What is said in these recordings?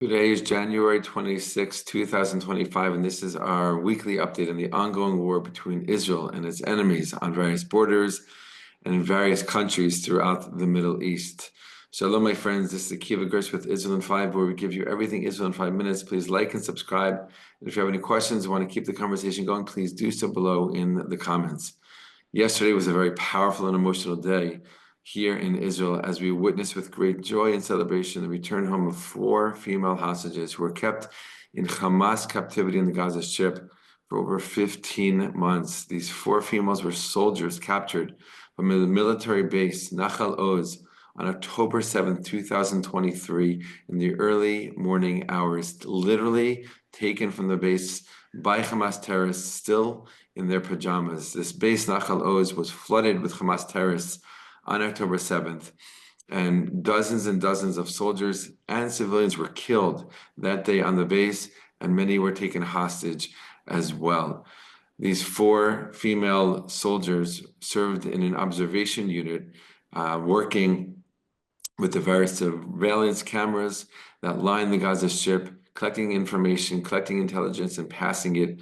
Today is January 26, 2025, and this is our weekly update on the ongoing war between Israel and its enemies on various borders and in various countries throughout the Middle East. Shalom, my friends. This is Akiva Gersh with Israel in 5, where we give you everything Israel in 5 minutes. Please like and subscribe. And if you have any questions or want to keep the conversation going, please do so below in the comments. Yesterday was a very powerful and emotional day here in Israel as we witnessed with great joy and celebration the return home of 4 female hostages who were kept in Hamas captivity in the Gaza Strip for over 15 months. These 4 females were soldiers captured from a military base, Nachal Oz, on October 7th, 2023, in the early morning hours, literally taken from the base by Hamas terrorists still in their pajamas. This base, Nachal Oz, was flooded with Hamas terrorists on October 7th, and dozens of soldiers and civilians were killed that day on the base, and many were taken hostage as well. These 4 female soldiers served in an observation unit, working with the various surveillance cameras that line the Gaza Strip, collecting information, collecting intelligence, and passing it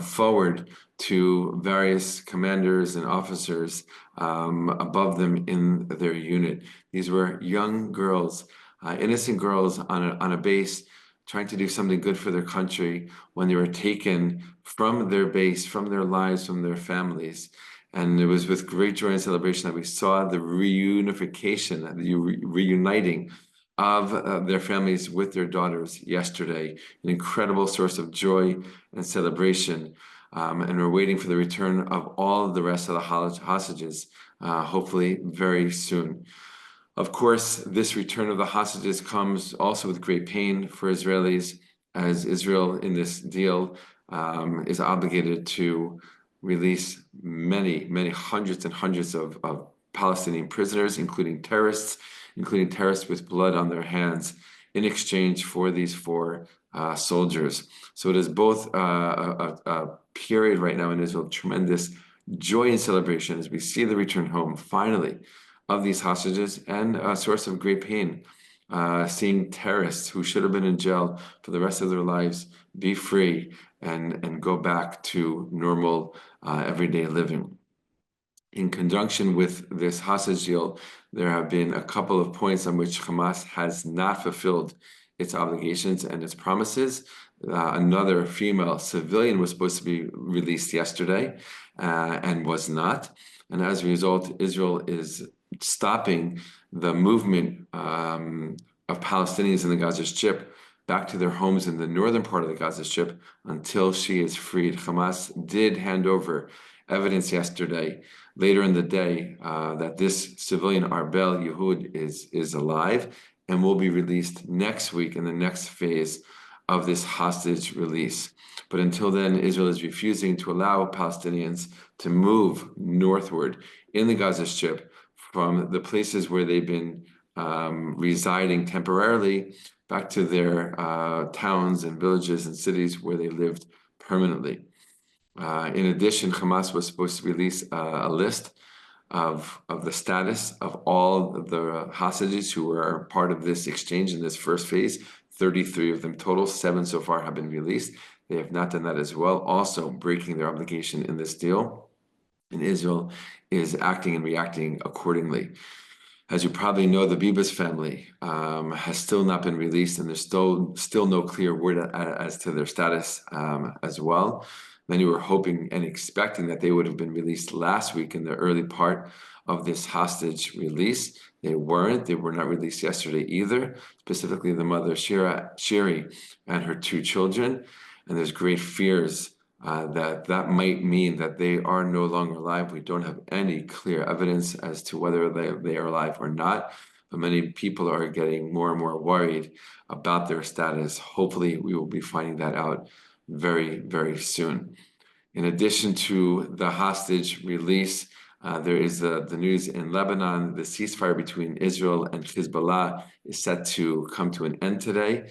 forward to various commanders and officers above them in their unit. These were young girls, innocent girls on a base, trying to do something good for their country when they were taken from their base, from their lives, from their families. And it was with great joy and celebration that we saw the reunification, the reuniting of their families with their daughters yesterday. An incredible source of joy and celebration. And we're waiting for the return of all the rest of the hostages, hopefully very soon. Of course, this return of the hostages comes also with great pain for Israelis, as Israel in this deal is obligated to release many hundreds and hundreds of Palestinian prisoners, including terrorists with blood on their hands, in exchange for these 4 soldiers. So it is both a period right now in Israel, tremendous joy and celebration as we see the return home, finally, of these hostages, and a source of great pain, seeing terrorists who should have been in jail for the rest of their lives be free and go back to normal everyday living. In conjunction with this hostage deal, there have been a couple of points on which Hamas has not fulfilled its obligations and its promises. Another female civilian was supposed to be released yesterday and was not. And as a result, Israel is stopping the movement of Palestinians in the Gaza Strip back to their homes in the northern part of the Gaza Strip until she is freed. Hamas did hand over evidence yesterday, later in the day, that this civilian, Arbel Yehud, is alive and will be released next week in the next phase of this hostage release. But until then, Israel is refusing to allow Palestinians to move northward in the Gaza Strip from the places where they've been residing temporarily back to their towns and villages and cities where they lived permanently. In addition, Hamas was supposed to release a list of the status of all the hostages who were part of this exchange in this first phase. 33 of them total, 7 so far have been released. They have not done that as well, also breaking their obligation in this deal. And Israel is acting and reacting accordingly. As you probably know, the Bibas family has still not been released, and there's still no clear word as to their status as well. Many were hoping and expecting that they would have been released last week in the early part of this hostage release. They weren't. They were not released yesterday either, specifically the mother, Shiri, and her 2 children. And there's great fears that might mean that they are no longer alive. We don't have any clear evidence as to whether they are alive or not, but many people are getting more and more worried about their status. Hopefully, we will be finding that out very soon. In addition to the hostage release, there is the news in Lebanon. The ceasefire between Israel and Hezbollah is set to come to an end today.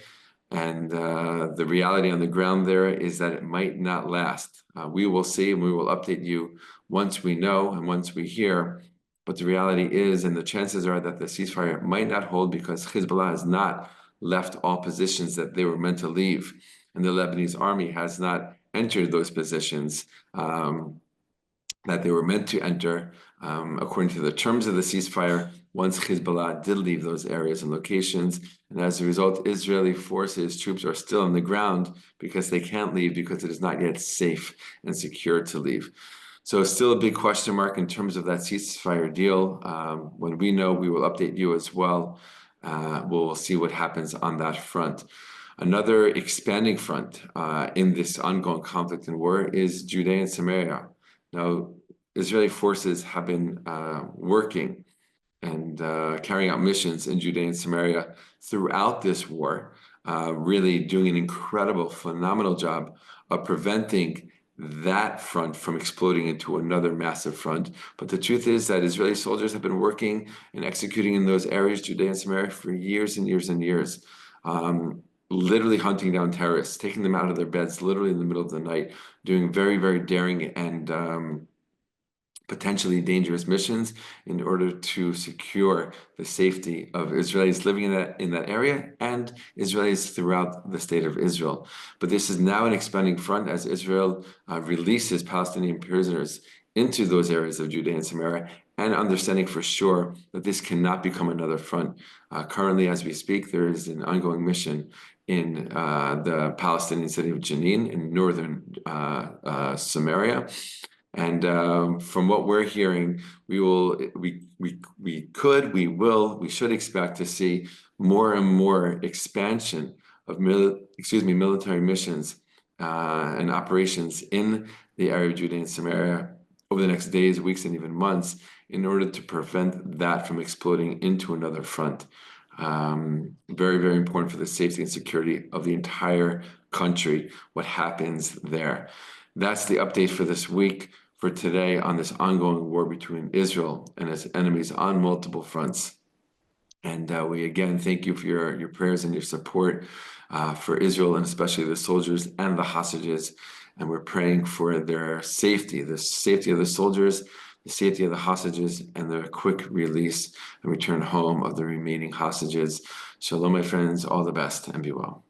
And the reality on the ground there is that it might not last. We will see, and we will update you once we know and once we hear. But the reality is, and the chances are that the ceasefire might not hold because Hezbollah has not left all positions that they were meant to leave. And the Lebanese army has not entered those positions that they were meant to enter according to the terms of the ceasefire once Hezbollah did leave those areas and locations. And as a result, Israeli forces, troops are still on the ground because they can't leave because it is not yet safe and secure to leave. So still a big question mark in terms of that ceasefire deal. When we know, we will update you as well. We'll see what happens on that front. Another expanding front in this ongoing conflict and war is Judea and Samaria. Now, Israeli forces have been working and carrying out missions in Judea and Samaria throughout this war, really doing an incredible, phenomenal job of preventing that front from exploding into another massive front. But the truth is that Israeli soldiers have been working and executing in those areas, Judea and Samaria, for years and years and years. Literally hunting down terrorists, taking them out of their beds, literally in the middle of the night, doing very, very daring and potentially dangerous missions in order to secure the safety of Israelis living in that area and Israelis throughout the state of Israel. But this is now an expanding front as Israel releases Palestinian prisoners into those areas of Judea and Samaria, and understanding for sure that this cannot become another front. Currently, as we speak, there is an ongoing mission in the Palestinian city of Jenin in northern Samaria. And from what we're hearing, we should expect to see more and more expansion of military missions and operations in the area of Judea and Samaria over the next days, weeks, and even months in order to prevent that from exploding into another front. Very, very important for the safety and security of the entire country, what happens there. That's the update for this week, for today, on this ongoing war between Israel and its enemies on multiple fronts. And we again thank you for your prayers and your support for Israel, and especially the soldiers and the hostages. And we're praying for their safety, the safety of the soldiers, the safety of the hostages, and the quick release and return home of the remaining hostages. Shalom, my friends. All the best, and be well.